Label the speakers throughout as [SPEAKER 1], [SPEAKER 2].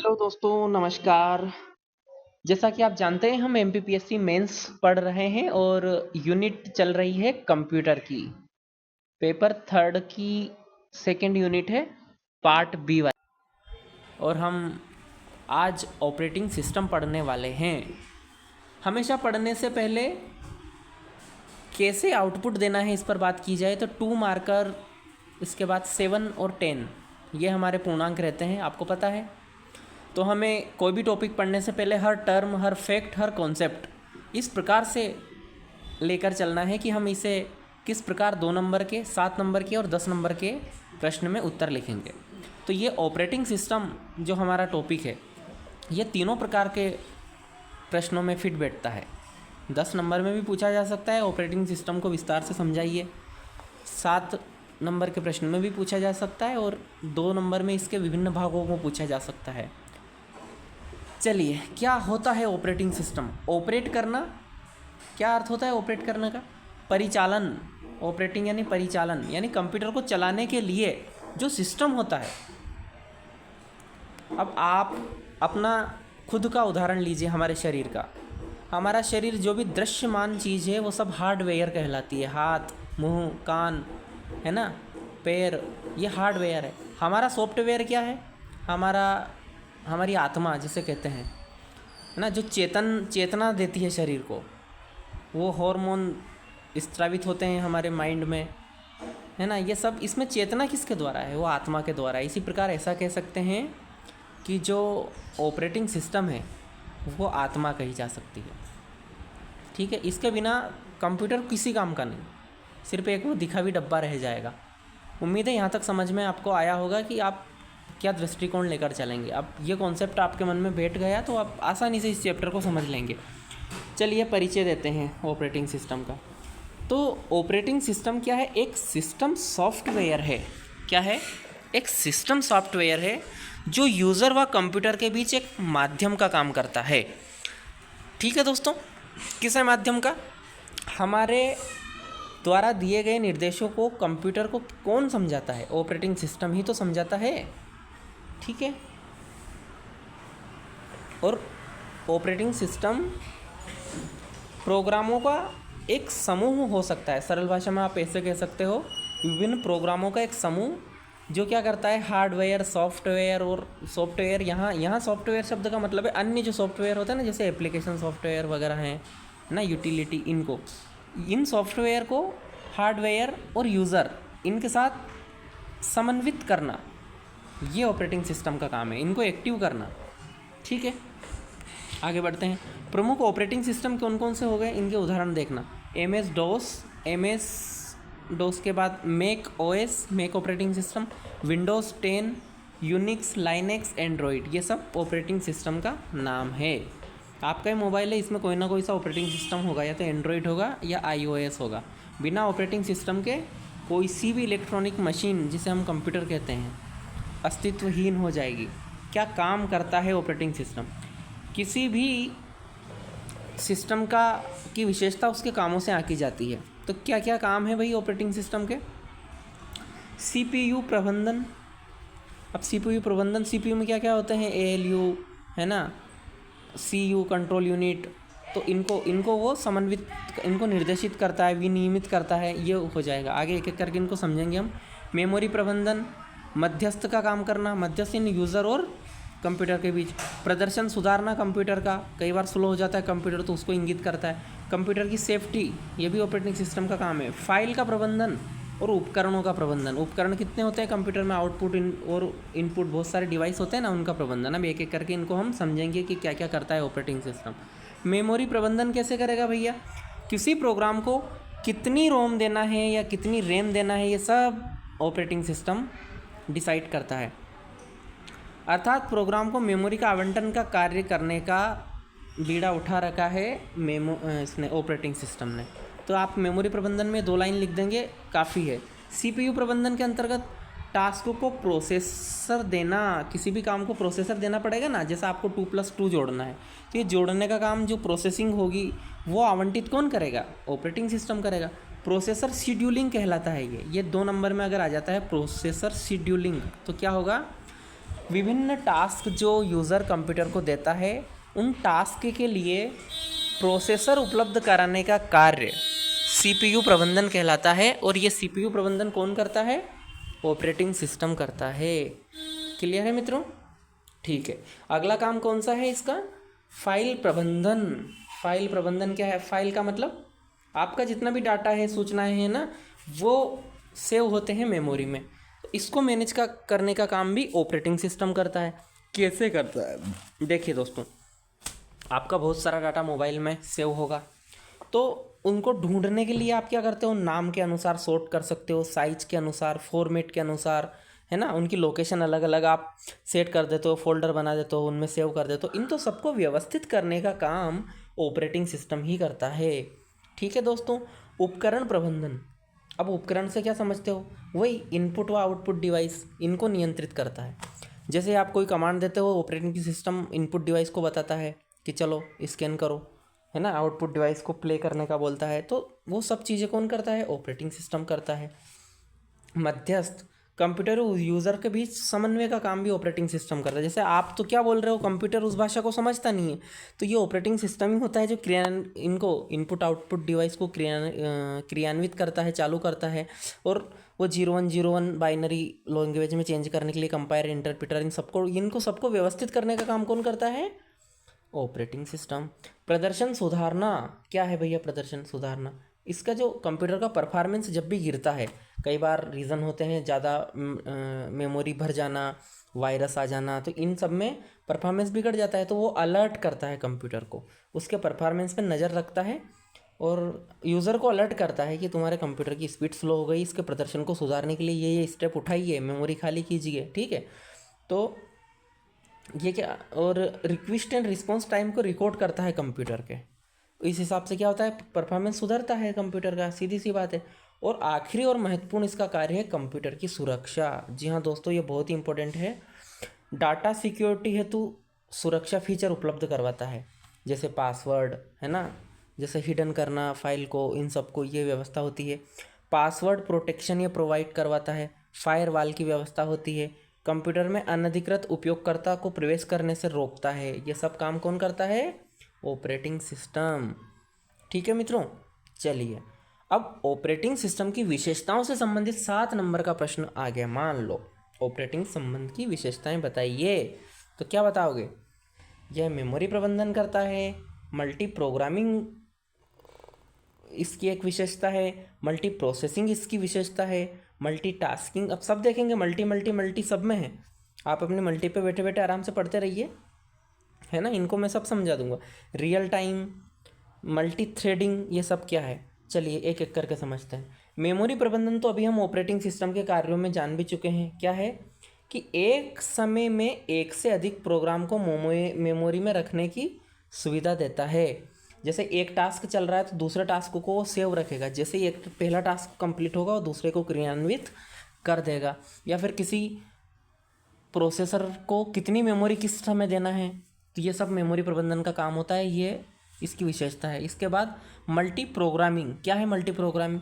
[SPEAKER 1] Hello दोस्तों, नमस्कार। जैसा कि आप जानते हैं हम एमपीपीएससी मेंस पढ़ रहे हैं और यूनिट चल रही है कंप्यूटर की। पेपर थर्ड की सेकंड यूनिट है, पार्ट बी वाली। और हम आज ऑपरेटिंग सिस्टम पढ़ने वाले हैं। हमेशा पढ़ने से पहले कैसे आउटपुट देना है इस पर बात की जाए तो 2 मार्कर, इसके बाद 7 और 10 ये हमारे पूर्णांक रहते हैं, आपको पता है। तो हमें कोई भी टॉपिक पढ़ने से पहले हर टर्म, हर फैक्ट, हर कॉन्सेप्ट इस प्रकार से लेकर चलना है कि हम इसे किस प्रकार 2 नंबर के, 7 नंबर के और 10 नंबर के प्रश्न में उत्तर लिखेंगे। तो ये ऑपरेटिंग सिस्टम जो हमारा टॉपिक है, ये तीनों प्रकार के प्रश्नों में फिट बैठता है। 10 नंबर में भी पूछा जा सकता है, ऑपरेटिंग सिस्टम को विस्तार से समझाइए। 7 नंबर के प्रश्न में भी पूछा जा सकता है और 2 नंबर में इसके विभिन्न भागों को पूछा जा सकता है। चलिए, क्या होता है ऑपरेटिंग सिस्टम? ऑपरेट करना, क्या अर्थ होता है ऑपरेट करने का? परिचालन। ऑपरेटिंग यानी परिचालन, यानी कंप्यूटर को चलाने के लिए जो सिस्टम होता है। अब आप अपना खुद का उदाहरण लीजिए, हमारे शरीर का। हमारा शरीर जो भी दृश्यमान चीज़ है वो सब हार्डवेयर कहलाती है। हाथ, मुंह, कान, है ना, पैर, ये हार्डवेयर है। हमारा सॉफ्टवेयर क्या है? हमारी आत्मा जिसे कहते हैं, है ना, जो चेतना देती है शरीर को। वो हार्मोन स्रावित होते हैं हमारे माइंड में, है ना। ये सब, इसमें चेतना किसके द्वारा है? वो आत्मा के द्वारा है। इसी प्रकार ऐसा कह सकते हैं कि जो ऑपरेटिंग सिस्टम है वो आत्मा कही जा सकती है। ठीक है, इसके बिना कंप्यूटर किसी काम का नहीं, सिर्फ एक वो दिखावी डब्बा रह जाएगा। उम्मीद है यहाँ तक समझ में आपको आया होगा कि आप क्या दृष्टिकोण लेकर चलेंगे। अब ये कॉन्सेप्ट आपके मन में बैठ गया तो आप आसानी से इस चैप्टर को समझ लेंगे। चलिए परिचय देते हैं ऑपरेटिंग सिस्टम का। तो ऑपरेटिंग सिस्टम क्या है? एक सिस्टम सॉफ्टवेयर है। क्या है? एक सिस्टम सॉफ्टवेयर है जो यूज़र व कंप्यूटर के बीच एक माध्यम का काम करता है। ठीक है दोस्तों, किस माध्यम का? हमारे द्वारा दिए गए निर्देशों को कंप्यूटर को कौन समझाता है? ऑपरेटिंग सिस्टम ही तो समझाता है। ठीक है, और ऑपरेटिंग सिस्टम प्रोग्रामों का एक समूह हो सकता है। सरल भाषा में आप ऐसे कह सकते हो, विभिन्न प्रोग्रामों का एक समूह जो क्या करता है? Hardware, software. और सॉफ्टवेयर, यहाँ सॉफ्टवेयर शब्द का मतलब है अन्य जो सॉफ्टवेयर होता है ना, जैसे एप्लीकेशन सॉफ्टवेयर वगैरह हैं ना, यूटिलिटी, इन सॉफ्टवेयर को हार्डवेयर और यूज़र इनके साथ समन्वित करना, ये ऑपरेटिंग सिस्टम का काम है, इनको एक्टिव करना। ठीक है, आगे बढ़ते हैं। प्रमुख ऑपरेटिंग सिस्टम कौन कौन से हो गए, इनके उदाहरण देखना। MS DOS के बाद Mac OS, Mac operating system, Windows 10, Unix, Linux, Android, ये सब ऑपरेटिंग सिस्टम का नाम है। आपका ही मोबाइल है, इसमें कोई ना कोई सा ऑपरेटिंग सिस्टम होगा, या तो एंड्रॉयड होगा या iOS होगा। बिना ऑपरेटिंग सिस्टम के कोई सी भी इलेक्ट्रॉनिक मशीन, जिसे हम कंप्यूटर कहते हैं, अस्तित्वहीन हो जाएगी। क्या काम करता है ऑपरेटिंग सिस्टम? किसी भी सिस्टम की विशेषता उसके कामों से आंकी जाती है। तो क्या क्या काम है भाई ऑपरेटिंग सिस्टम के? CPU प्रबंधन। अब CPU प्रबंधन, CPU में क्या क्या होते हैं? ALU, है ना, CU कंट्रोल यूनिट। तो इनको वो समन्वित, इनको निर्देशित करता है, विनियमित करता है, ये हो जाएगा। आगे एक एक करके इनको समझेंगे हम। मेमोरी प्रबंधन, मध्यस्थ का काम करना, मध्यस्थ इन यूज़र और कंप्यूटर के बीच। प्रदर्शन सुधारना कंप्यूटर का, कई बार स्लो हो जाता है कंप्यूटर तो उसको इंगित करता है। कंप्यूटर की सेफ्टी, ये भी ऑपरेटिंग सिस्टम का काम है। फाइल का प्रबंधन और उपकरणों का प्रबंधन। उपकरण कितने होते हैं कंप्यूटर में? आउटपुट और इनपुट, बहुत सारे डिवाइस होते हैं ना, उनका प्रबंधन। अब एक एक करके इनको हम समझेंगे कि क्या क्या करता है ऑपरेटिंग सिस्टम। मेमोरी प्रबंधन कैसे करेगा भैया? किसी प्रोग्राम को कितनी रोम देना है या कितनी रैम देना है, ये सब ऑपरेटिंग सिस्टम डिसाइड करता है। अर्थात प्रोग्राम को मेमोरी का आवंटन का कार्य करने का बीड़ा उठा रखा है इसने, ऑपरेटिंग सिस्टम ने। तो आप मेमोरी प्रबंधन में 2 लाइन लिख देंगे, काफ़ी है। CPU प्रबंधन के अंतर्गत टास्क को प्रोसेसर देना, किसी भी काम को प्रोसेसर देना पड़ेगा ना, जैसे आपको 2+2 जोड़ना है, तो ये जोड़ने का काम, जो प्रोसेसिंग होगी, वो आवंटित कौन करेगा? ऑपरेटिंग सिस्टम करेगा। प्रोसेसर शेड्यूलिंग कहलाता है ये 2 नंबर में अगर आ जाता है प्रोसेसर शेड्यूलिंग, तो क्या होगा? विभिन्न टास्क जो यूज़र कंप्यूटर को देता है उन टास्क के लिए प्रोसेसर उपलब्ध कराने का कार्य सीपीयू प्रबंधन कहलाता है। और ये सीपीयू प्रबंधन कौन करता है? ऑपरेटिंग सिस्टम करता है। क्लियर है मित्रों? ठीक है, अगला काम कौन सा है इसका? फाइल प्रबंधन। फाइल प्रबंधन क्या है? फाइल का मतलब आपका जितना भी डाटा है, सूचनाएं हैं ना, वो सेव होते हैं मेमोरी में। तो इसको मैनेज करने का काम भी ऑपरेटिंग सिस्टम करता है। कैसे करता है? देखिए दोस्तों, आपका बहुत सारा डाटा मोबाइल में सेव होगा, तो उनको ढूंढने के लिए आप क्या करते हो? नाम के अनुसार सॉर्ट कर सकते हो, साइज के अनुसार, फॉर्मेट के अनुसार, है ना, उनकी लोकेशन अलग अलग आप सेट कर देते हो, फोल्डर बना देते हो, उनमें सेव कर देते हो। इन तो सबको व्यवस्थित करने का काम ऑपरेटिंग सिस्टम ही करता है। ठीक है दोस्तों। उपकरण प्रबंधन। अब उपकरण से क्या समझते हो? वही इनपुट व आउटपुट डिवाइस, इनको नियंत्रित करता है। जैसे आप कोई कमांड देते हो, ऑपरेटिंग सिस्टम इनपुट डिवाइस को बताता है कि चलो स्कैन करो, है ना, आउटपुट डिवाइस को प्ले करने का बोलता है। तो वो सब चीज़ें कौन करता है? ऑपरेटिंग सिस्टम करता है। मध्यस्थ, कंप्यूटर और यूज़र के बीच समन्वय का काम भी ऑपरेटिंग सिस्टम करता है। जैसे आप तो क्या बोल रहे हो, कंप्यूटर उस भाषा को समझता नहीं है, तो ये ऑपरेटिंग सिस्टम ही होता है जो इनको इनपुट आउटपुट डिवाइस को क्रियान्वित करता है, चालू करता है। और वो 0101 बाइनरी लैंग्वेज में चेंज करने के लिए कंपायर, इंटरप्रेटर, इनको सबको व्यवस्थित करने का काम कौन करता है? Operating system. प्रदर्शन सुधारना। क्या है भैया प्रदर्शन सुधारना? इसका जो कंप्यूटर का परफॉर्मेंस जब भी गिरता है, कई बार रीज़न होते हैं ज़्यादा मेमोरी भर जाना, वायरस आ जाना, तो इन सब में परफॉर्मेंस बिगड़ जाता है। तो वो अलर्ट करता है कंप्यूटर को, उसके परफॉर्मेंस पे नज़र रखता है और यूज़र को अलर्ट करता है कि तुम्हारे कंप्यूटर की स्पीड स्लो हो गई, इसके प्रदर्शन को सुधारने के लिए ये स्टेप उठाइए, मेमोरी खाली कीजिए। ठीक है, तो ये क्या, और रिक्वेस्ट एंड रिस्पॉन्स टाइम को रिकॉर्ड करता है कंप्यूटर के। इस हिसाब से क्या होता है? परफॉर्मेंस सुधरता है कंप्यूटर का, सीधी सी बात है। और आखिरी और महत्वपूर्ण इसका कार्य है कंप्यूटर की सुरक्षा। जी हाँ दोस्तों, ये बहुत ही इंपॉर्टेंट है। डाटा सिक्योरिटी हेतु सुरक्षा फीचर उपलब्ध करवाता है, जैसे पासवर्ड, है ना, जैसे हिडन करना फाइल को, इन सबको ये व्यवस्था होती है। पासवर्ड प्रोटेक्शन ये प्रोवाइड करवाता है। फायरवॉल की व्यवस्था होती है। कंप्यूटर में अनधिकृत उपयोगकर्ता को प्रवेश करने से रोकता है। ये सब काम कौन करता है? Operating system. ठीक है मित्रों, चलिए अब ऑपरेटिंग सिस्टम की विशेषताओं से संबंधित 7 नंबर का प्रश्न आ गया। मान लो ऑपरेटिंग संबंध की विशेषताएं बताइए, तो क्या बताओगे? यह मेमोरी प्रबंधन करता है, मल्टी प्रोग्रामिंग इसकी एक विशेषता है, मल्टी प्रोसेसिंग इसकी विशेषता है, मल्टी टास्किंग। अब सब देखेंगे, मल्टी मल्टी मल्टी सब में है। आप अपनी मल्टी पे बैठे बैठे आराम से पढ़ते रहिए, है ना, इनको मैं सब समझा दूंगा। रियल टाइम, मल्टी थ्रेडिंग, ये सब क्या है? चलिए एक एक करके समझते हैं। मेमोरी प्रबंधन तो अभी हम ऑपरेटिंग सिस्टम के कार्यों में जान भी चुके हैं। क्या है कि एक समय में एक से अधिक प्रोग्राम को मेमोरी में रखने की सुविधा देता है। जैसे एक टास्क चल रहा है तो दूसरे टास्क को वो सेव रखेगा, जैसे ही एक पहला टास्क कंप्लीट होगा वो दूसरे को क्रियान्वित कर देगा। या फिर किसी प्रोसेसर को कितनी मेमोरी किस समय देना है, तो ये सब मेमोरी प्रबंधन का काम होता है। ये इसकी विशेषता है। इसके बाद मल्टी प्रोग्रामिंग। क्या है मल्टी प्रोग्रामिंग?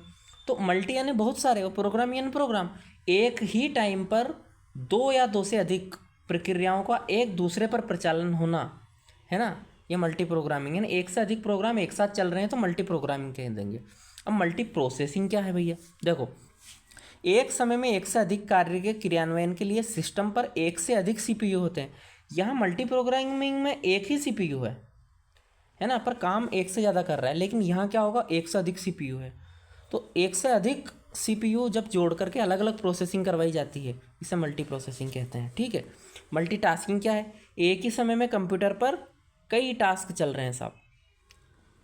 [SPEAKER 1] तो मल्टी यानी बहुत सारे, और प्रोग्राम यानी प्रोग्राम। एक ही टाइम पर 2 या 2 से अधिक प्रक्रियाओं का एक दूसरे पर प्रचालन होना, है ना, ये मल्टी प्रोग्रामिंग है ना। एक से अधिक प्रोग्राम एक साथ चल रहे हैं तो मल्टी प्रोग्रामिंग कह देंगे। अब मल्टी प्रोसेसिंग क्या है भैया? देखो, एक समय में एक से अधिक कार्य के क्रियान्वयन के लिए सिस्टम पर एक से अधिक सीपीयू होते हैं। यहाँ मल्टी प्रोग्रामिंग में एक ही सीपीयू है ना, पर काम एक से ज़्यादा कर रहा है। लेकिन यहाँ क्या होगा? एक से अधिक सीपीयू है, तो एक से अधिक सीपीयू जब जोड़ करके अलग अलग प्रोसेसिंग करवाई जाती है, इसे मल्टी प्रोसेसिंग कहते हैं। ठीक है। मल्टीटास्किंग क्या है? एक ही समय में कंप्यूटर पर कई टास्क चल रहे हैं साहब,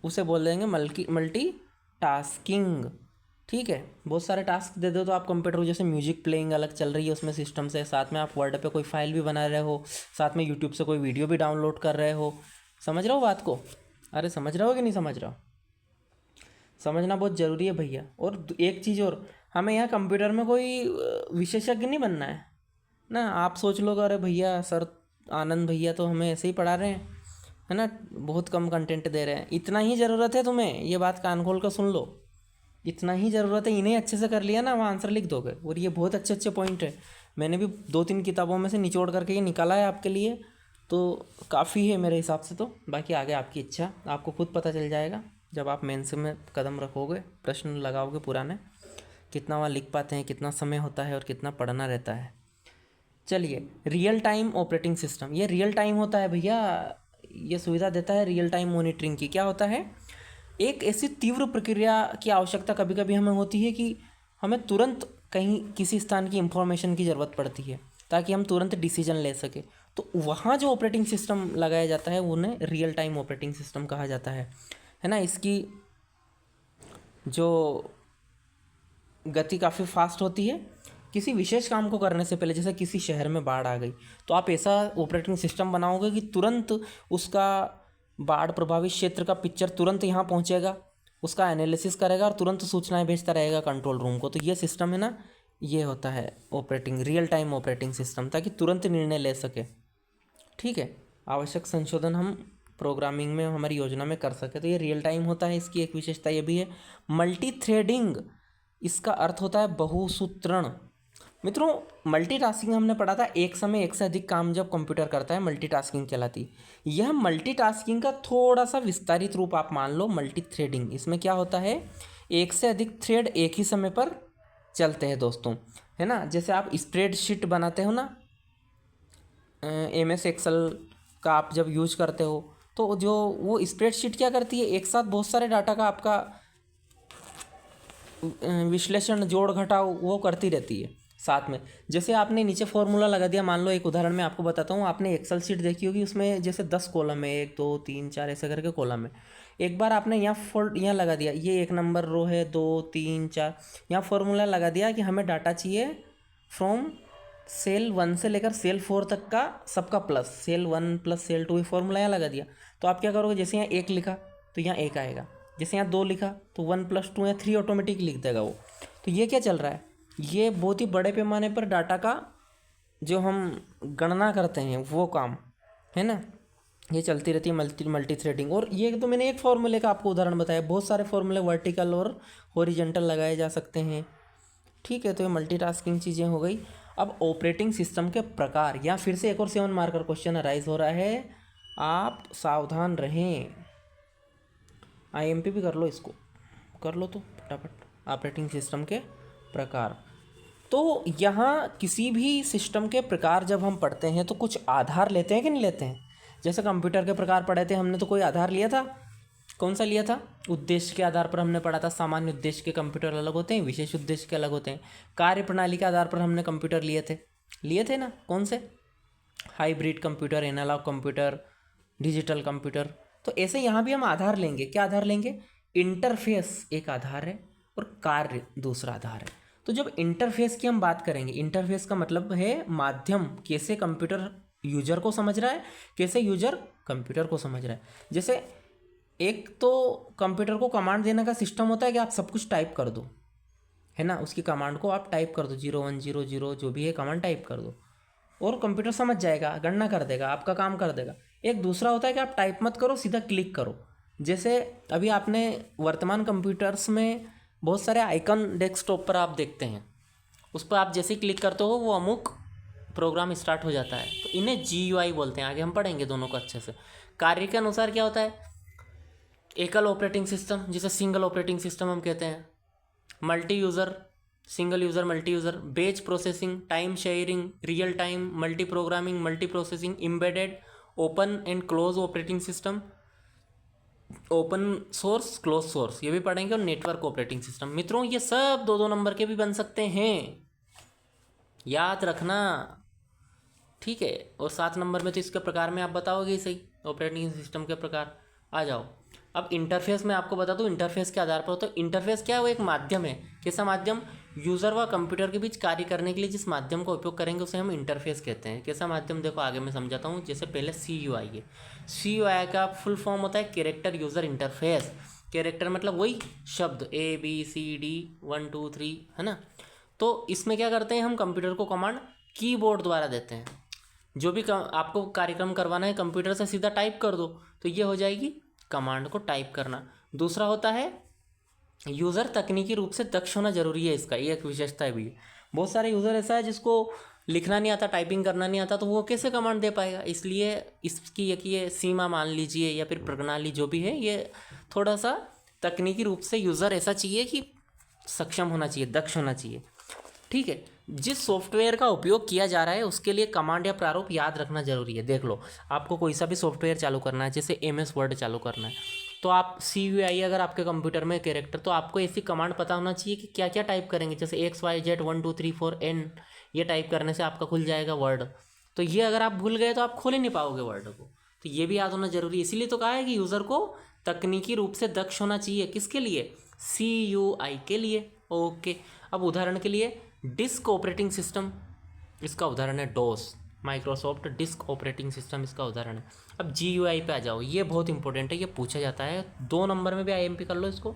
[SPEAKER 1] उसे बोल देंगे मल्टी टास्किंग। ठीक है, बहुत सारे टास्क दे दो तो आप कंप्यूटर को, जैसे म्यूजिक प्लेइंग अलग चल रही है उसमें सिस्टम से, साथ में आप वर्ड पे कोई फाइल भी बना रहे हो, साथ में यूट्यूब से कोई वीडियो भी डाउनलोड कर रहे हो। समझ रहे हो बात को? अरे समझ रहे हो कि नहीं समझ रहे हो? समझना बहुत ज़रूरी है भैया। और एक चीज़ और, हमें यहाँ कंप्यूटर में कोई विशेषज्ञ नहीं बनना है ना। आप सोच लो अरे भैया सर आनंद भैया तो हमें ऐसे ही पढ़ा रहे हैं, है ना, बहुत कम कंटेंट दे रहे हैं, इतना ही ज़रूरत है तुम्हें, ये बात कान खोल कर सुन लो, इतना ही ज़रूरत है, इन्हें अच्छे से कर लिया ना, वहाँ आंसर लिख दोगे। और ये बहुत अच्छे अच्छे पॉइंट है, मैंने भी 2-3 किताबों में से निचोड़ करके ये निकाला है आपके लिए, तो काफ़ी है मेरे हिसाब से। तो बाकी आगे आपकी इच्छा, आपको खुद पता चल जाएगा जब आप मेंस में कदम रखोगे, प्रश्न लगाओगे पुराने, कितना वहाँ लिख पाते हैं, कितना समय होता है और कितना पढ़ना रहता है। चलिए, रियल टाइम ऑपरेटिंग सिस्टम, ये रियल टाइम होता है भैया, ये सुविधा देता है रियल टाइम मॉनिटरिंग की। क्या होता है, एक ऐसी तीव्र प्रक्रिया की आवश्यकता कभी कभी हमें होती है कि हमें तुरंत कहीं किसी स्थान की इंफॉर्मेशन की ज़रूरत पड़ती है ताकि हम तुरंत डिसीजन ले सके, तो वहाँ जो ऑपरेटिंग सिस्टम लगाया जाता है उन्हें रियल टाइम ऑपरेटिंग सिस्टम कहा जाता है ना। इसकी जो गति काफ़ी फास्ट होती है। किसी विशेष काम को करने से पहले, जैसे किसी शहर में बाढ़ आ गई, तो आप ऐसा ऑपरेटिंग सिस्टम बनाओगे कि तुरंत उसका बाढ़ प्रभावित क्षेत्र का पिक्चर तुरंत यहाँ पहुँचेगा, उसका एनालिसिस करेगा और तुरंत सूचनाएं भेजता रहेगा कंट्रोल रूम को। तो ये सिस्टम है ना, ये होता है operating, real time operating system, ताकि तुरंत निर्णय ले सके। ठीक है, आवश्यक संशोधन हम प्रोग्रामिंग में, हमारी योजना में कर सके, तो ये रियल टाइम होता है। इसकी एक विशेषता ये भी है, मल्टी थ्रेडिंग, इसका अर्थ होता है बहुसूत्रण। मित्रों, मल्टीटास्किंग हमने पढ़ा था, एक समय एक से अधिक काम जब कंप्यूटर करता है मल्टीटास्किंग कहलाती। यह मल्टीटास्किंग का थोड़ा सा विस्तारित रूप आप मान लो, मल्टी थ्रेडिंग। इसमें क्या होता है, एक से अधिक थ्रेड एक ही समय पर चलते हैं दोस्तों, है ना। जैसे आप स्प्रेडशीट बनाते हो ना, MS एक्सेल का आप जब यूज करते हो, तो जो वो स्प्रेडशीट क्या करती है, एक साथ बहुत सारे डाटा का आपका विश्लेषण, जोड़ घटाव वो करती रहती है साथ में। जैसे आपने नीचे फॉर्मूला लगा दिया, मान लो एक उदाहरण मैं आपको बताता हूँ, आपने एक्सेल शीट देखी होगी, उसमें जैसे 10 कॉलम है, 1 2 3 4 ऐसे करके कॉलम है। एक बार आपने यहाँ यहाँ लगा दिया, ये 1 नंबर रो है, 2 3 4, यहाँ फॉर्मूला लगा दिया कि हमें डाटा चाहिए फ्रॉम सेल 1 से लेकर सेल 4 तक का सबका प्लस, सेल 1 प्लस सेल 2, ये फॉर्मूला यहाँ लगा दिया। तो आप क्या करोगे, जैसे यहाँ 1 लिखा तो यहाँ 1 आएगा, जैसे यहाँ 2 लिखा तो 1 + 2 या 3 ऑटोमेटिक लिख देगा वो। तो ये क्या चल रहा है, ये बहुत ही बड़े पैमाने पर डाटा का जो हम गणना करते हैं वो काम है ना, ये चलती रहती है मल्टी थ्रेडिंग। और ये तो मैंने एक फॉर्मूले का आपको उदाहरण बताया, बहुत सारे फॉर्मूले वर्टिकल और हॉरिजॉन्टल लगाए जा सकते हैं। ठीक है, तो ये मल्टीटास्किंग चीज़ें हो गई। अब ऑपरेटिंग सिस्टम के प्रकार, या फिर से एक और 7 मार्कर क्वेश्चन अराइज हो रहा है, आप सावधान रहें। IMP भी कर लो, इसको कर लो तो फटाफट, ऑपरेटिंग सिस्टम के प्रकार। तो यहाँ किसी भी सिस्टम के प्रकार जब हम पढ़ते हैं तो कुछ आधार लेते हैं कि नहीं लेते हैं। जैसे कंप्यूटर के प्रकार पढ़े थे हमने, तो कोई आधार लिया था, कौन सा लिया था, उद्देश्य के आधार पर हमने पढ़ा था। सामान्य उद्देश्य के कंप्यूटर अलग होते हैं, विशेष उद्देश्य के अलग होते हैं। कार्य प्रणाली के आधार पर हमने कंप्यूटर लिए थे ना, कौन से, hybrid computer, analog computer, digital computer. तो ऐसे यहाँ भी हम आधार लेंगे। क्या आधार लेंगे, इंटरफेस एक आधार है और कार्य दूसरा आधार है। तो जब इंटरफेस की हम बात करेंगे, इंटरफेस का मतलब है माध्यम, कैसे कंप्यूटर यूजर को समझ रहा है, कैसे यूजर कंप्यूटर को समझ रहा है। जैसे एक तो कंप्यूटर को कमांड देने का सिस्टम होता है कि आप सब कुछ टाइप कर दो, है ना, उसकी कमांड को आप टाइप कर दो, 0 1 0 0 जो भी है कमांड टाइप कर दो और कंप्यूटर समझ जाएगा, गणना कर देगा, आपका काम कर देगा। एक दूसरा होता है कि आप टाइप मत करो, सीधा क्लिक करो। जैसे अभी आपने वर्तमान कंप्यूटर्स में बहुत सारे आइकन डेस्कटॉप पर आप देखते हैं, उस पर आप जैसे ही क्लिक करते हो वो अमुक प्रोग्राम स्टार्ट हो जाता है, तो इन्हें GUI बोलते हैं। आगे हम पढ़ेंगे दोनों को अच्छे से। कार्य के अनुसार क्या होता है, एकल ऑपरेटिंग सिस्टम जिसे सिंगल ऑपरेटिंग सिस्टम हम कहते हैं, multi user, single user, multi user, batch processing, time sharing, real time, multi programming, multi processing, embedded, open and close operating system, open source, close source, ये भी पढ़ेंगे, और network operating system. मित्रों, ये सब 2 2 नंबर के भी बन सकते हैं, याद रखना। ठीक है, और 7 नंबर में तो इसके प्रकार में आप बताओगे सही, ऑपरेटिंग सिस्टम के प्रकार। आ जाओ, अब इंटरफेस में आपको बता दूं, इंटरफेस के आधार पर। तो इंटरफेस क्या है, वो एक माध्यम है। कैसा माध्यम, यूज़र व कंप्यूटर के बीच कार्य करने के लिए जिस माध्यम का उपयोग करेंगे उसे हम इंटरफेस कहते हैं। कैसा माध्यम, देखो आगे मैं समझाता हूँ। जैसे पहले CUI है, CUI का फुल फॉर्म होता है कैरेक्टर यूज़र इंटरफेस। कैरेक्टर मतलब वही शब्द ABCD 1 2 3, है ना। तो इसमें क्या करते हैं हम, कंप्यूटर को कमांड कीबोर्ड द्वारा देते हैं। जो भी आपको कार्यक्रम करवाना है कंप्यूटर से सीधा टाइप कर दो, तो ये हो जाएगी कमांड को टाइप करना। दूसरा होता है यूज़र तकनीकी रूप से दक्ष होना जरूरी है, इसका ये एक विशेषता है भी। बहुत सारे यूज़र ऐसा है जिसको लिखना नहीं आता, टाइपिंग करना नहीं आता, तो वो कैसे कमांड दे पाएगा। इसलिए इसकी एक ये सीमा मान लीजिए या फिर प्रणाली जो भी है, ये थोड़ा सा तकनीकी रूप से यूज़र ऐसा चाहिए कि सक्षम होना चाहिए, दक्ष होना चाहिए। ठीक है, जिस सॉफ्टवेयर का उपयोग किया जा रहा है उसके लिए कमांड या प्रारूप याद रखना जरूरी है। देख लो, आपको कोई सा भी सॉफ्टवेयर चालू करना है, जैसे MS वर्ड चालू करना है, तो आप CUI अगर आपके कंप्यूटर में कैरेक्टर, तो आपको ऐसी कमांड पता होना चाहिए कि क्या क्या टाइप करेंगे। जैसे XYZ 1 2 3 4 N, ये टाइप करने से आपका खुल जाएगा वर्ड। तो ये अगर आप भूल गए तो आप खोल ही नहीं पाओगे वर्ड को, तो ये भी याद होना जरूरी है। इसीलिए तो कहा है कि यूज़र को तकनीकी रूप से दक्ष होना चाहिए। किसके लिए? CUI के लिए। ओके, अब उदाहरण के लिए डिस्क ऑपरेटिंग सिस्टम, इसका उदाहरण है डोस, माइक्रोसॉफ्ट डिस्क ऑपरेटिंग सिस्टम इसका उदाहरण है। अब GUI पे आ जाओ, ये बहुत इंपॉर्टेंट है, ये पूछा जाता है 2 नंबर में भी IMP कर लो इसको,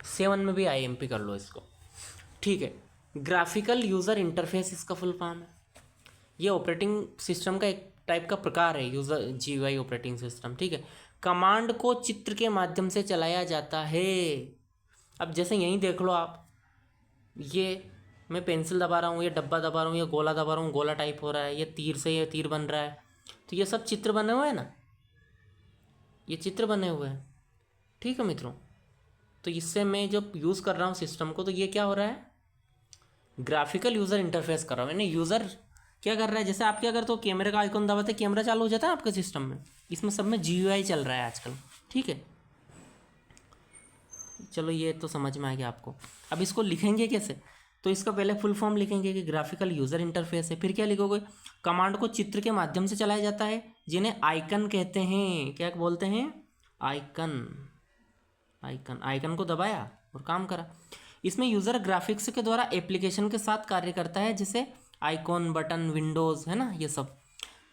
[SPEAKER 1] 7 में भी IMP कर लो इसको। ठीक है, ग्राफिकल यूज़र इंटरफेस इसका फुल फॉर्म है। ये ऑपरेटिंग सिस्टम का एक टाइप का प्रकार है, यूज़र GUI ऑपरेटिंग सिस्टम। ठीक है, कमांड को चित्र के माध्यम से चलाया जाता है। अब जैसे यहीं देख लो आप, ये मैं पेंसिल दबा रहा हूँ, ये डब्बा दबा रहा हूँ, ये गोला दबा रहा हूँ, गोला टाइप हो रहा है, ये तीर से ये तीर बन रहा है, तो ये सब चित्र बने हुए हैं ना, ये चित्र बने हुए हैं। ठीक है मित्रों, तो इससे मैं जब यूज़ कर रहा हूँ सिस्टम को, तो ये क्या हो रहा है, ग्राफिकल यूज़र इंटरफेस कर रहा हूँ। यानी यूज़र क्या कर रहा है, जैसे आप क्या करते हो, कैमरे का आइकॉन दबाते कैमरा चालू हो जाता है आपके सिस्टम में, इसमें सब में GUI चल रहा है आजकल। ठीक है, चलो ये तो समझ में आ गया आपको। अब इसको लिखेंगे कैसे, तो इसका पहले फुल फॉर्म लिखेंगे कि ग्राफिकल यूज़र इंटरफेस है। फिर क्या लिखोगे, कमांड को चित्र के माध्यम से चलाया जाता है, जिन्हें आइकन कहते हैं। क्या बोलते हैं? आइकन। आइकन, आइकन को दबाया और काम करा। इसमें यूज़र ग्राफिक्स के द्वारा एप्लीकेशन के साथ कार्य करता है, जैसे आइकॉन, बटन, विंडोज़, है ना, ये सब।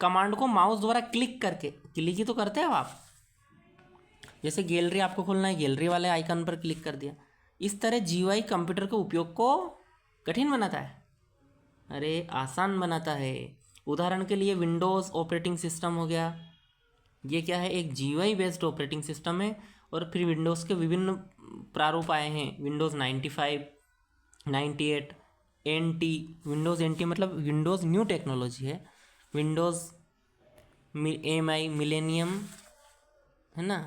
[SPEAKER 1] कमांड को माउस द्वारा क्लिक करके, क्लिक ही तो करते हो आप, जैसे गैलरी आपको खोलना है, गैलरी वाले आइकन पर क्लिक कर दिया। इस तरह GUI कंप्यूटर के उपयोग को कठिन बनाता है, अरे आसान बनाता है। उदाहरण के लिए विंडोज़ ऑपरेटिंग सिस्टम हो गया, ये क्या है, एक GUI बेस्ड ऑपरेटिंग सिस्टम है। और फिर विंडोज़ के विभिन्न प्रारूप आए हैं, विंडोज़ 95, 98, NT। विंडोज़ NT मतलब विंडोज़ न्यू टेक्नोलॉजी है। विंडोज़ MI मिलेनियम, है ना,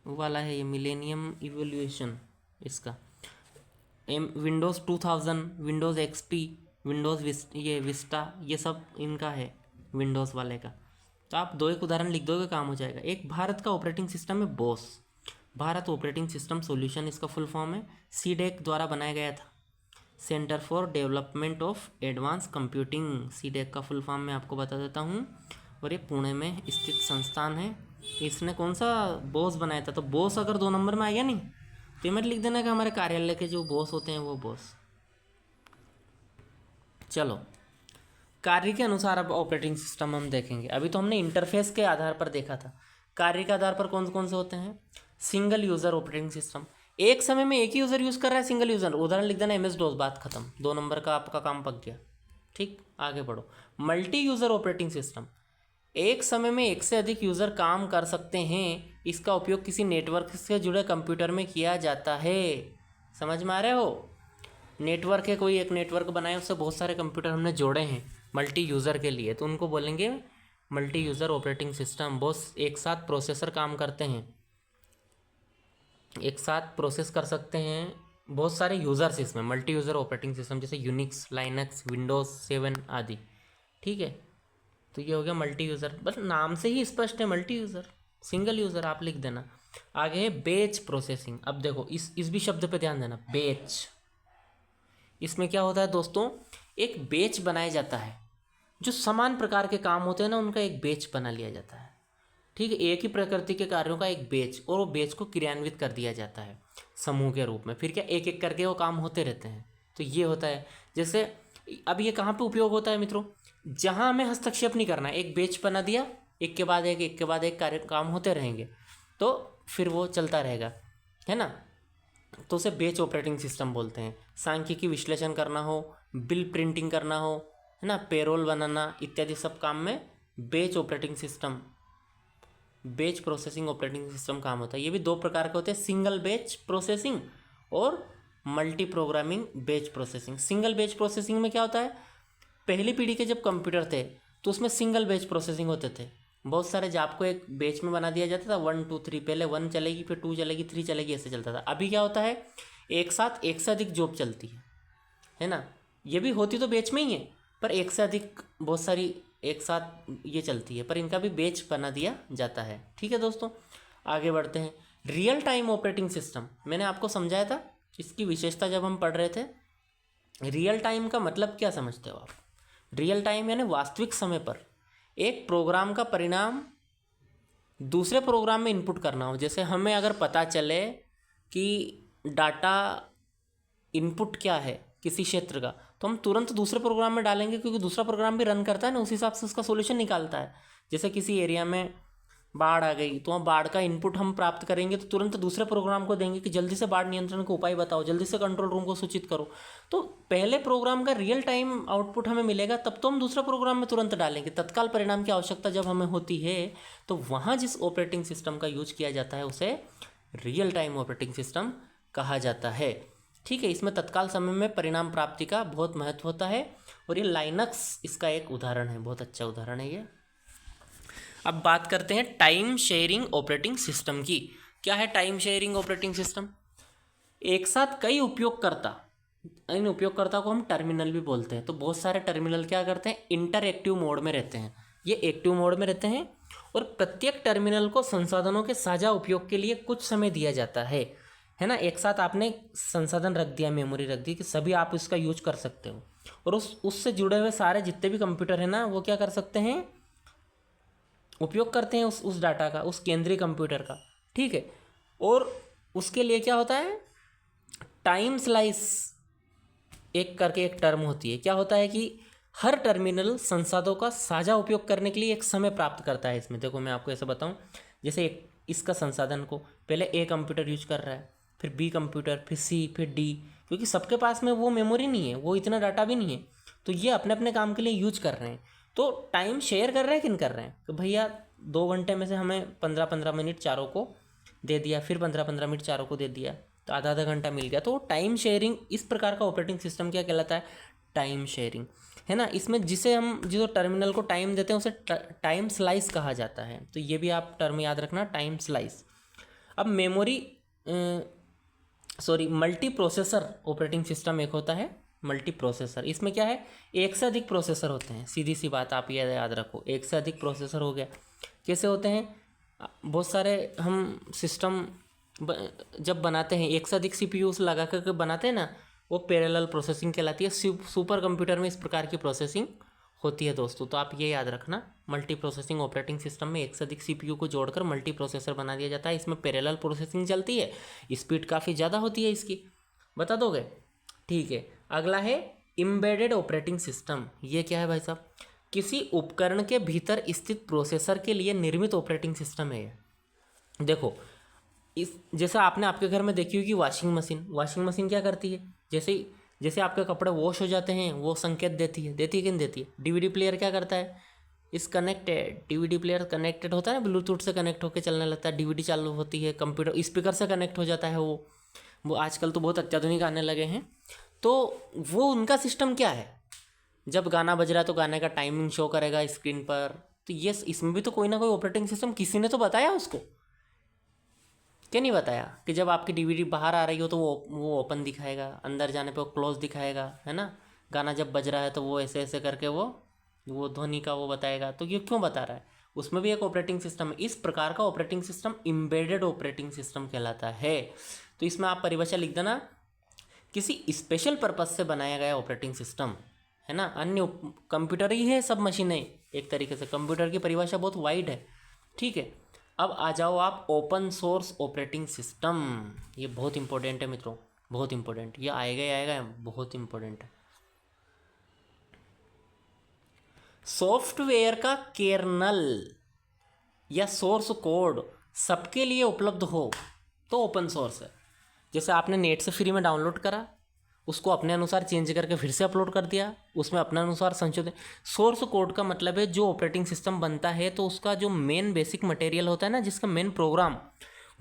[SPEAKER 1] वाला है ये, मिलेनियम इवोल्यूशन इसका। विंडोज़ 2000, विंडोज़ XP, विंडोज़ ये विस्टा, ये सब इनका है विंडोज़ वाले का। तो आप 2 एक उदाहरण लिख दोगे, काम हो जाएगा। एक भारत का ऑपरेटिंग सिस्टम है Bose, Bharat operating system solution इसका फुल फॉर्म है। CDEC द्वारा बनाया गया था, centre for development of advance computing. CDEC का फुल फॉर्म मैं आपको बता देता हूँ, और ये पुणे में स्थित संस्थान है। इसने कौन सा बॉस बनाया था, तो बॉस अगर 2 नंबर में आ गया नहीं, तो ये मत लिख देना कि हमारे कार्यालय के जो बॉस होते हैं वो बॉस। चलो, कार्य के अनुसार अब ऑपरेटिंग सिस्टम हम देखेंगे। अभी तो हमने इंटरफेस के आधार पर देखा था, कार्य के आधार पर कौन कौन से होते हैं। सिंगल यूज़र ऑपरेटिंग सिस्टम, एक समय में एक ही यूज़र यूज़ कर रहा है, सिंगल यूज़र। उदाहरण लिख देना MS DOS, बात खत्म, 2 नंबर का आपका काम पक गया। ठीक, आगे बढ़ो। मल्टी यूज़र ऑपरेटिंग सिस्टम, एक समय में एक से अधिक यूज़र काम कर सकते हैं, इसका उपयोग किसी नेटवर्क से जुड़े कंप्यूटर में किया जाता है। समझ में आ रहे हो, नेटवर्क है, कोई एक नेटवर्क बनाया, उससे बहुत सारे कंप्यूटर हमने जोड़े हैं मल्टी यूज़र के लिए, तो उनको बोलेंगे मल्टी यूज़र ऑपरेटिंग सिस्टम। बहुत एक साथ प्रोसेसर काम करते हैं, एक साथ प्रोसेस कर सकते हैं बहुत सारे यूज़र्स इसमें, मल्टी यूज़र ऑपरेटिंग सिस्टम, जैसे यूनिक्स, लाइनक्स, विंडोज़ 7 आदि। ठीक है, तो ये हो गया मल्टी यूज़र, बस नाम से ही स्पष्ट है, मल्टी यूज़र। सिंगल यूज़र आप लिख देना। आगे है बैच प्रोसेसिंग। अब देखो इस भी शब्द पे ध्यान देना, बैच। इसमें क्या होता है दोस्तों, एक बैच बनाया जाता है, जो समान प्रकार के काम होते हैं ना, उनका एक बैच बना लिया जाता है। ठीक है, एक ही प्रकृति के कार्यों का एक बैच, और वो बैच को क्रियान्वित कर दिया जाता है समूह के रूप में। फिर क्या एक एक करके वो काम होते रहते हैं, तो ये होता है। जैसे अब ये कहाँ पे उपयोग होता है मित्रों, जहाँ हमें हस्तक्षेप नहीं करना है, एक बैच बना दिया, एक के बाद एक कार्य काम होते रहेंगे, तो फिर वो चलता रहेगा, है ना, तो उसे बैच ऑपरेटिंग सिस्टम बोलते हैं। सांख्यिकी विश्लेषण करना हो, बिल प्रिंटिंग करना हो, है ना, पेरोल बनाना इत्यादि सब काम में batch operating system, batch processing operating system काम होता है। ये भी 2 प्रकार के होते हैं, सिंगल बैच प्रोसेसिंग और multi programming batch processing. Single batch processing में क्या होता है, पहली पीढ़ी के जब कंप्यूटर थे तो उसमें सिंगल बैच प्रोसेसिंग होते थे। बहुत सारे जॉब को एक बैच में बना दिया जाता था, 1 2 3, पहले 1 चलेगी, फिर 2 चलेगी, 3 चलेगी, ऐसे चलता था। अभी क्या होता है, एक साथ एक से अधिक जॉब चलती है ना। ये भी होती तो बैच में ही है, पर एक से अधिक बहुत सारी एक साथ ये चलती है, पर इनका भी बैच बना दिया जाता है। ठीक है दोस्तों, आगे बढ़ते हैं। रियल टाइम ऑपरेटिंग सिस्टम मैंने आपको समझाया था, इसकी विशेषता जब हम पढ़ रहे थे। रियल टाइम का मतलब क्या समझते हो आप? रियल टाइम यानी वास्तविक समय पर एक प्रोग्राम का परिणाम दूसरे प्रोग्राम में इनपुट करना हो। जैसे हमें अगर पता चले कि डाटा इनपुट क्या है किसी क्षेत्र का, तो हम तुरंत दूसरे प्रोग्राम में डालेंगे, क्योंकि दूसरा प्रोग्राम भी रन करता है ना, उस हिसाब से उसका सोल्यूशन निकालता है। जैसे किसी एरिया में बाढ़ आ गई, तो वहाँ बाढ़ का इनपुट हम प्राप्त करेंगे, तो तुरंत दूसरे प्रोग्राम को देंगे कि जल्दी से बाढ़ नियंत्रण का उपाय बताओ, जल्दी से कंट्रोल रूम को सूचित करो। तो पहले प्रोग्राम का रियल टाइम आउटपुट हमें मिलेगा, तब तो हम दूसरे प्रोग्राम में तुरंत डालेंगे। तत्काल परिणाम की आवश्यकता जब हमें होती है, तो वहाँ जिस ऑपरेटिंग सिस्टम का यूज किया जाता है उसे रियल टाइम ऑपरेटिंग सिस्टम कहा जाता है। ठीक है, इसमें तत्काल समय में परिणाम प्राप्ति का बहुत महत्व होता है, और ये लाइनक्स इसका एक उदाहरण है, बहुत अच्छा उदाहरण है ये। अब बात करते हैं टाइम शेयरिंग ऑपरेटिंग सिस्टम की। क्या है टाइम शेयरिंग ऑपरेटिंग सिस्टम? एक साथ कई उपयोगकर्ता, इन उपयोगकर्ता को हम टर्मिनल भी बोलते हैं। तो बहुत सारे टर्मिनल क्या करते हैं, इंटरएक्टिव मोड में रहते हैं, ये एक्टिव मोड में रहते हैं, और प्रत्येक टर्मिनल को संसाधनों के साझा उपयोग के लिए कुछ समय दिया जाता है ना। एक साथ आपने संसाधन रख दिया, मेमोरी रख दी कि सभी आप इसका यूज कर सकते हो, और उससे जुड़े हुए सारे जितने भी कंप्यूटर है ना, वो क्या कर सकते हैं, उपयोग करते हैं उस डाटा का, उस केंद्रीय कंप्यूटर का। ठीक है, और उसके लिए क्या होता है, टाइम स्लाइस एक करके एक टर्म होती है। क्या होता है कि हर टर्मिनल संसाधनों का साझा उपयोग करने के लिए एक समय प्राप्त करता है। इसमें देखो मैं आपको ऐसा बताऊं, जैसे एक इसका संसाधन को पहले ए कंप्यूटर यूज कर रहा है, फिर बी कंप्यूटर, फिर सी, फिर डी, क्योंकि सबके पास में वो मेमोरी नहीं है, वो इतना डाटा भी नहीं है, तो ये अपने अपने काम के लिए यूज कर रहे हैं। तो टाइम शेयर कर रहे हैं, किन कर रहे हैं, तो भैया 2 घंटे में से हमें 15-15 मिनट चारों को दे दिया, फिर 15-15 मिनट चारों को दे दिया, तो आधा आधा घंटा मिल गया। तो टाइम शेयरिंग, इस प्रकार का ऑपरेटिंग सिस्टम क्या कहलाता है, टाइम शेयरिंग, है ना। इसमें जिसे हम जो टर्मिनल को टाइम देते हैं उसे टाइम स्लाइस कहा जाता है। तो ये भी आप टर्म याद रखना, टाइम स्लाइस। अब मल्टी प्रोसेसर ऑपरेटिंग सिस्टम एक होता है, मल्टी प्रोसेसर। इसमें क्या है, एक से अधिक प्रोसेसर होते हैं, सीधी सी बात आप ये याद रखो, एक से अधिक प्रोसेसर हो गया। कैसे होते हैं, बहुत सारे हम सिस्टम जब बनाते हैं, एक से अधिक सीपीयूज लगा कर बनाते हैं ना, वो पैरेलल प्रोसेसिंग कहलाती है। सुपर कंप्यूटर में इस प्रकार की प्रोसेसिंग होती है दोस्तों। तो आप ये याद रखना, मल्टी प्रोसेसिंग ऑपरेटिंग सिस्टम में एक से अधिक सीपीयू को जोड़कर मल्टी प्रोसेसर बना दिया जाता है। इसमें पैरेलल प्रोसेसिंग चलती है, स्पीड काफ़ी ज़्यादा होती है इसकी, बता दोगे? ठीक है, अगला है एम्बेडेड ऑपरेटिंग सिस्टम। ये क्या है भाई साहब, किसी उपकरण के भीतर स्थित प्रोसेसर के लिए निर्मित ऑपरेटिंग सिस्टम है ये। देखो, इस जैसे आपने आपके घर में देखी होगी वॉशिंग मशीन क्या करती है, जैसे आपके कपड़े वॉश हो जाते हैं, वो संकेत देती है कि नहीं देती है। डीवीडी प्लेयर क्या करता है, इस कनेक्टेड, डीवीडी प्लेयर कनेक्टेड होता है ना, ब्लूटूथ से कनेक्ट होकर चलने लगता है, डीवीडी चालू होती है, कंप्यूटर स्पीकर से कनेक्ट हो जाता है। वो आजकल तो बहुत अत्याधुनिक आने लगे हैं। तो वो उनका सिस्टम क्या है, जब गाना बज रहा है तो गाने का टाइमिंग शो करेगा स्क्रीन पर। तो ये इसमें भी तो कोई ना कोई ऑपरेटिंग सिस्टम किसी ने तो बताया उसको, क्या नहीं बताया, कि जब आपकी डीवीडी बाहर आ रही हो तो वो ओपन दिखाएगा, अंदर जाने पे वो क्लोज दिखाएगा, है ना। गाना जब बज रहा है तो वो ऐसे ऐसे करके वो ध्वनि का वो बताएगा। तो ये क्यों बता रहा है, उसमें भी एक ऑपरेटिंग सिस्टम है। इस प्रकार का operating system embedded operating system कहलाता है। तो इसमें आप परिभाषा लिख देना, किसी स्पेशल पर्पज से बनाया गया ऑपरेटिंग सिस्टम, है ना। अन्य कंप्यूटर ही है, सब मशीनें एक तरीके से। कंप्यूटर की परिभाषा बहुत वाइड है, ठीक है। अब आ जाओ आप ओपन सोर्स ऑपरेटिंग सिस्टम। ये बहुत इंपॉर्टेंट है मित्रों, बहुत इंपॉर्टेंट, ये आएगा, बहुत इंपॉर्टेंट है। सॉफ्टवेयर का कर्नेल या सोर्स कोड सबके लिए उपलब्ध हो तो ओपन सोर्स है। जैसे आपने नेट से फ्री में डाउनलोड करा, उसको अपने अनुसार चेंज करके फिर से अपलोड कर दिया, उसमें अपने अनुसार संशोधन। सोर्स कोड का मतलब है जो ऑपरेटिंग सिस्टम बनता है तो उसका जो मेन बेसिक मटेरियल होता है ना, जिसका मेन प्रोग्राम,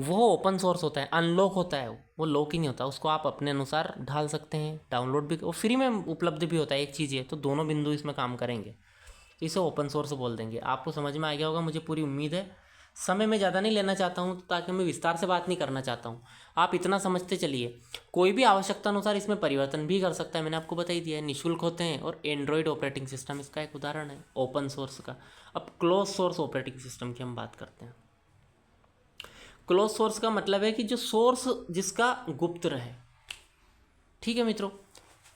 [SPEAKER 1] वो ओपन सोर्स होता है, अनलॉक होता है, वो लॉक ही नहीं होता, उसको आप अपने अनुसार ढाल सकते हैं, डाउनलोड भी, वो फ्री में उपलब्ध भी होता है, एक चीज़ है, तो दोनों बिंदु इसमें काम करेंगे, तो इसे ओपन सोर्स बोल देंगे। आपको समझ में आ गया होगा, मुझे पूरी उम्मीद है। समय मैं ज़्यादा नहीं लेना चाहता हूँ, ताकि मैं विस्तार से बात नहीं करना चाहता हूँ, आप इतना समझते चलिए। कोई भी आवश्यकता अनुसार इसमें परिवर्तन भी कर सकता है, मैंने आपको बता ही दिया है, निःशुल्क होते हैं। और एंड्रॉयड ऑपरेटिंग सिस्टम इसका एक उदाहरण है ओपन सोर्स का। अब क्लोज सोर्स ऑपरेटिंग सिस्टम की हम बात करते हैं। क्लोज सोर्स का मतलब है कि जो सोर्स जिसका गुप्त रहे, ठीक है मित्रों,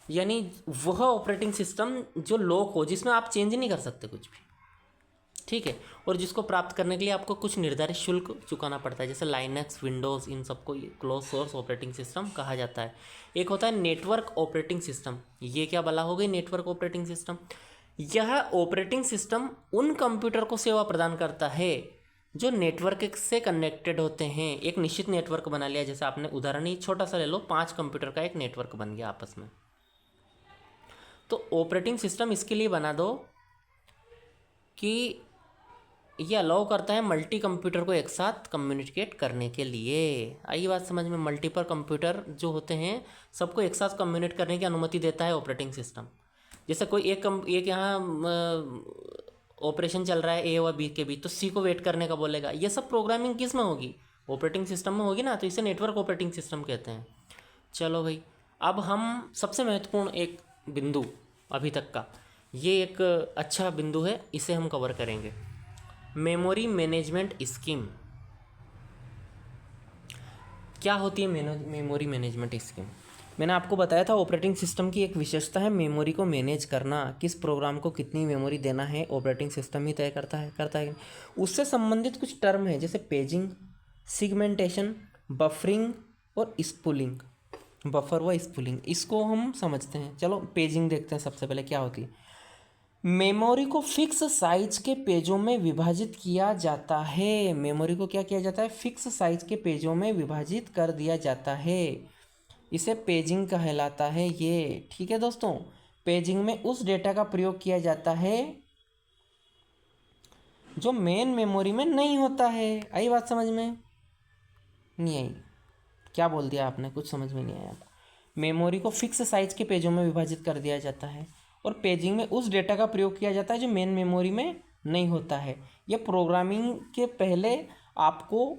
[SPEAKER 1] यानी वह ऑपरेटिंग सिस्टम जो लॉक हो, जिसमें आप चेंज नहीं कर सकते कुछ भी, ठीक है, और जिसको प्राप्त करने के लिए आपको कुछ निर्धारित शुल्क चुकाना पड़ता है, जैसे लाइनक्स, विंडोज़, इन सबको क्लोज सोर्स ऑपरेटिंग सिस्टम कहा जाता है। एक होता है नेटवर्क ऑपरेटिंग सिस्टम। ये क्या बला हो गई नेटवर्क ऑपरेटिंग सिस्टम? यह ऑपरेटिंग सिस्टम उन कंप्यूटर को सेवा प्रदान करता है जो नेटवर्क से कनेक्टेड होते हैं। एक निश्चित नेटवर्क बना लिया, जैसे आपने उदाहरण ही छोटा सा ले लो, 5 कंप्यूटर का एक नेटवर्क बन गया आपस में, तो ऑपरेटिंग सिस्टम इसके लिए बना दो कि ये अलाउ करता है मल्टी कंप्यूटर को एक साथ कम्युनिकेट करने के लिए। आई बात समझ में? मल्टीपल कंप्यूटर जो होते हैं सबको एक साथ कम्युनिकेट करने की अनुमति देता है ऑपरेटिंग सिस्टम। जैसे कोई एक यहाँ ऑपरेशन चल रहा है ए और बी के बीच, तो सी को वेट करने का बोलेगा। ये सब प्रोग्रामिंग किस में होगी? ऑपरेटिंग सिस्टम में होगी ना, तो इसे नेटवर्क ऑपरेटिंग सिस्टम कहते हैं। चलो भाई, अब हम सबसे महत्वपूर्ण एक बिंदु अभी तक का, ये एक अच्छा बिंदु है, इसे हम कवर करेंगे। Memory management scheme. क्या होती है मेमोरी मैनेजमेंट स्कीम? मैंने आपको बताया था ऑपरेटिंग सिस्टम की एक विशेषता है मेमोरी को मैनेज करना। किस प्रोग्राम को कितनी मेमोरी देना है ऑपरेटिंग सिस्टम ही तय करता है। उससे संबंधित कुछ टर्म है, जैसे पेजिंग, सिगमेंटेशन, बफरिंग और स्पूलिंग। बफर व स्पूलिंग, इसको हम समझते हैं। चलो पेजिंग देखते हैं सबसे पहले क्या होती है। मेमोरी को फिक्स साइज के पेजों में विभाजित किया जाता है। मेमोरी को क्या किया जाता है? फिक्स साइज के पेजों में विभाजित कर दिया जाता है, इसे पेजिंग कहलाता है ये। ठीक है दोस्तों, पेजिंग में उस डेटा का प्रयोग किया जाता है जो मेन मेमोरी में नहीं होता है। आई बात समझ में? नहीं आई? क्या बोल दिया आपने? कुछ समझ में नहीं आया? मेमोरी को फिक्स साइज के पेजों में विभाजित कर दिया जाता है और पेजिंग में उस डेटा का प्रयोग किया जाता है जो मेन मेमोरी में नहीं होता है। यह प्रोग्रामिंग के पहले आपको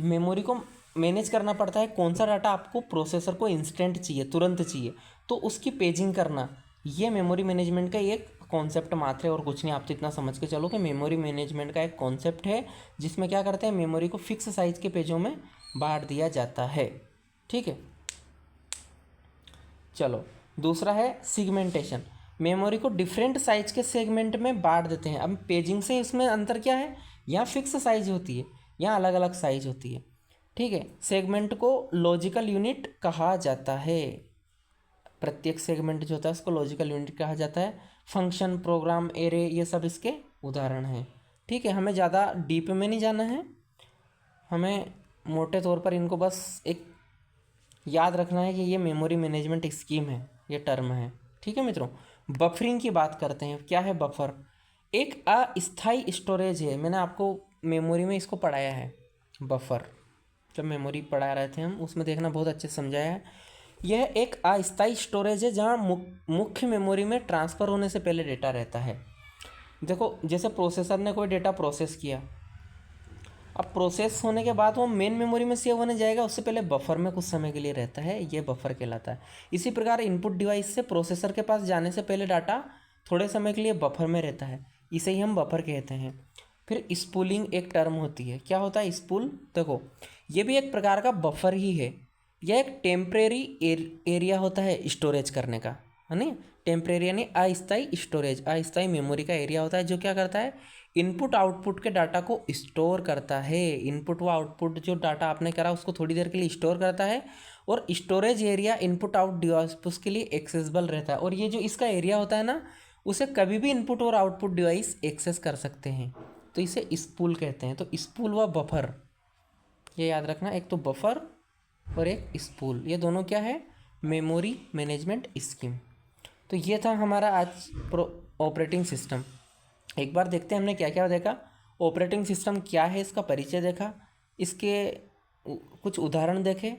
[SPEAKER 1] मेमोरी को मैनेज करना पड़ता है, कौन सा डाटा आपको प्रोसेसर को इंस्टेंट चाहिए, तुरंत चाहिए, तो उसकी पेजिंग करना, ये मेमोरी मैनेजमेंट का एक कॉन्सेप्ट मात्र है और कुछ नहीं। आप तो इतना समझ के चलो कि मेमोरी मैनेजमेंट का एक कॉन्सेप्ट है जिसमें क्या करते हैं, मेमोरी को फिक्स साइज के पेजों में बांट दिया जाता है। ठीक है, चलो दूसरा है सिगमेंटेशन। मेमोरी को डिफरेंट साइज के सेगमेंट में बांट देते हैं। अब पेजिंग से इसमें अंतर क्या है? यहाँ फिक्स साइज होती है, यहाँ अलग अलग साइज होती है। ठीक है, सेगमेंट को लॉजिकल यूनिट कहा जाता है। प्रत्येक सेगमेंट जो होता है उसको लॉजिकल यूनिट कहा जाता है। फंक्शन, प्रोग्राम, एरे, ये सब इसके उदाहरण हैं। ठीक है, हमें ज़्यादा डीप में नहीं जाना है, हमें मोटे तौर पर इनको बस एक याद रखना है कि ये मेमोरी मैनेजमेंट स्कीम है, ये टर्म है। ठीक है मित्रों, बफरिंग की बात करते हैं। क्या है बफर? एक अस्थायी स्टोरेज है। मैंने आपको मेमोरी में इसको पढ़ाया है, बफर, जब मेमोरी पढ़ा रहे थे हम, उसमें देखना बहुत अच्छे से समझाया है। यह एक अस्थायी स्टोरेज है जहाँ मुख्य मेमोरी में ट्रांसफ़र होने से पहले डेटा रहता है। देखो, जैसे प्रोसेसर ने कोई डेटा प्रोसेस किया, अब प्रोसेस होने के बाद वो मेन मेमोरी में सेव होने जाएगा, उससे पहले बफर में कुछ समय के लिए रहता है, ये बफर कहलाता है। इसी प्रकार इनपुट डिवाइस से प्रोसेसर के पास जाने से पहले डाटा थोड़े समय के लिए बफर में रहता है, इसे ही हम बफर कहते हैं। फिर स्पूलिंग एक टर्म होती है। क्या होता है स्पूल? देखो, ये भी एक प्रकार का बफर ही है। यह एक टेम्परेरी एरिया होता है स्टोरेज करने का, है ना। टेम्परेरी यानी अस्थायी स्टोरेज, अस्थायी मेमोरी का एरिया होता है जो क्या करता है, इनपुट आउटपुट के डाटा को स्टोर करता है। इनपुट व आउटपुट जो डाटा आपने करा उसको थोड़ी देर के लिए स्टोर करता है, और storage area input out device उसके लिए एक्सेसिबल रहता है। और ये जो इसका एरिया होता है ना, उसे कभी भी इनपुट और आउटपुट डिवाइस एक्सेस कर सकते हैं, तो इसे स्पूल कहते हैं। तो स्पूल व बफर, ये याद रखना, एक तो बफर और एक स्पूल, ये दोनों क्या है, मेमोरी मैनेजमेंट स्कीम। तो ये था हमारा आज ऑपरेटिंग सिस्टम। एक बार देखते हैं हमने क्या क्या देखा। ऑपरेटिंग सिस्टम क्या है, इसका परिचय देखा, इसके कुछ उदाहरण देखें।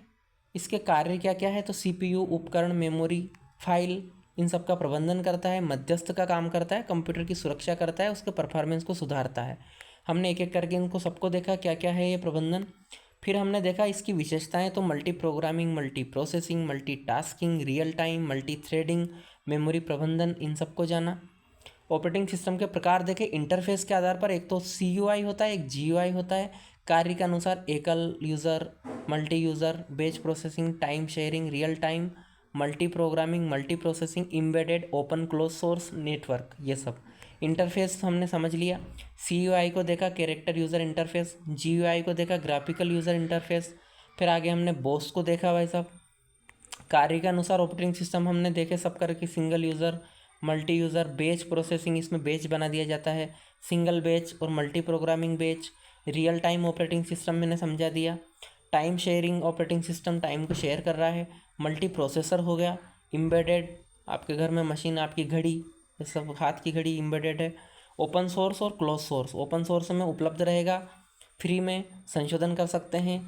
[SPEAKER 1] इसके कार्य क्या क्या है, तो सीपीयू, उपकरण, मेमोरी, फाइल, इन सब का प्रबंधन करता है, मध्यस्थ का काम करता है, कंप्यूटर की सुरक्षा करता है, उसके परफॉर्मेंस को सुधारता है। हमने एक एक करके इनको सबको देखा क्या क्या है ये प्रबंधन। फिर हमने देखा इसकी विशेषताएं, तो multi programming, multi processing, multi tasking, real time, multi threading, memory प्रबंधन, इन सबको जाना। ऑपरेटिंग सिस्टम के प्रकार देखें इंटरफेस के आधार पर, एक तो CUI होता है, एक GUI होता है। कार्य के अनुसार एकल user, multi user, batch processing, time sharing, real time, multi programming, multi processing, embedded, open close source, network, ये सब इंटरफेस हमने समझ लिया। CUI को देखा कैरेक्टर यूज़र इंटरफेस, GUI को देखा ग्राफिकल यूज़र इंटरफेस। फिर आगे हमने बॉस को देखा भाई साहब। कार्य के अनुसार ऑपरेटिंग सिस्टम हमने देखे सब करके, single user, multi user, batch processing, इसमें बैच बना दिया जाता है, सिंगल बैच और multi programming batch. Real time operating system मैंने समझा दिया। Time sharing operating system time को शेयर कर रहा है। मल्टी प्रोसेसर हो गया। एम्बेडेड, आपके घर में मशीन, आपकी घड़ी, ये सब हाथ की घड़ी एम्बेडेड है। ओपन सोर्स और क्लोज सोर्स, ओपन सोर्स में उपलब्ध रहेगा, फ्री में संशोधन कर सकते हैं।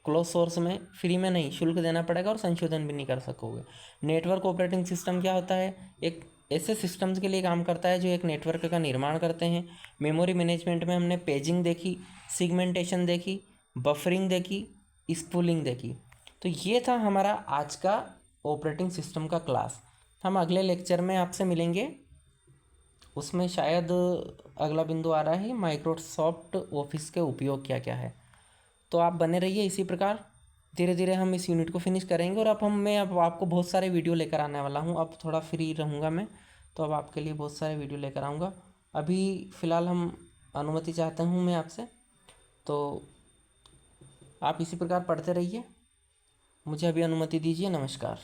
[SPEAKER 1] क्लोज सोर्स में फ्री में नहीं, शुल्क देना पड़ेगा और संशोधन भी नहीं कर सकोगे। नेटवर्क ऑपरेटिंग सिस्टम क्या होता है, एक ऐसे सिस्टम्स के लिए काम करता है जो एक नेटवर्क का निर्माण करते हैं। मेमोरी मैनेजमेंट में हमने पेजिंग देखी, सिगमेंटेशन देखी, बफरिंग देखी, स्पूलिंग देखी। तो ये था हमारा आज का ऑपरेटिंग सिस्टम का क्लास। हम अगले लेक्चर में आपसे मिलेंगे, उसमें शायद अगला बिंदु आ रहा है माइक्रोसॉफ्ट ऑफिस के उपयोग क्या क्या है। तो आप बने रहिए इसी प्रकार, धीरे धीरे हम इस यूनिट को फिनिश करेंगे। और अब आपको बहुत सारे वीडियो लेकर आने वाला हूँ, अब थोड़ा फ्री रहूँगा मैं, तो अब आपके लिए बहुत सारे वीडियो लेकर आऊँगा। अभी फ़िलहाल हम अनुमति चाहता हूँ मैं आपसे, तो आप इसी प्रकार पढ़ते रहिए। मुझे अभी अनुमति दीजिए। नमस्कार।